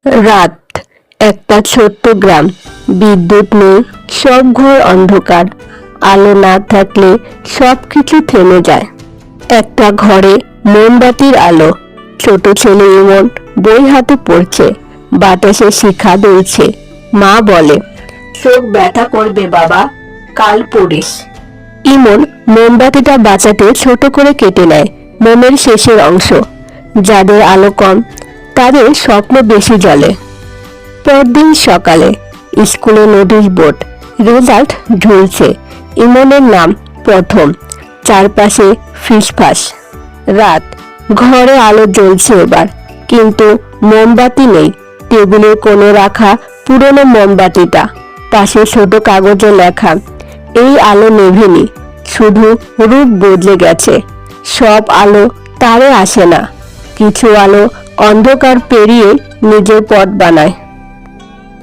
রাত, একটা ছোট্ট গ্রাম। বিদ্যুৎ নেই, সব ঘর অন্ধকার। আলো না থাকলে সবকিছু থেমে যায়। একটা ঘরে মোমবাতির আলো। ছোট ছেলে ইমন বই হাতে পড়ছে। বাতাসে শিখা দুলছে। মা বলে, চোখ ব্যথা করবে বাবা, কাল পড়িস। ইমন মোমবাতিটা বাঁচাতে ছোট করে কেটে নেয় মোমের শেষের অংশ। যাদের আলো কম, তাদের স্বপ্ন বেশি জ্বলে। পরদিন সকালে স্কুলে নোটিশ বোর্ড, রেজাল্ট ঝুলছে। ইমনের নাম প্রথম। চারপাশে ফিসফাস। রাত, ঘরে আলো জ্বলছে এবার, কিন্তু মোমবাতি নেই। টেবিলের কোণে রাখা পুরনো মোমবাতিটা, পাশে ছোট কাগজে লেখা, এই আলো নেভেনি, শুধু রূপ বদলে গেছে। সব আলো তারে আসে না, কিছু আলো অন্ধকার পেরিয়ে নিজের পথ বানায়।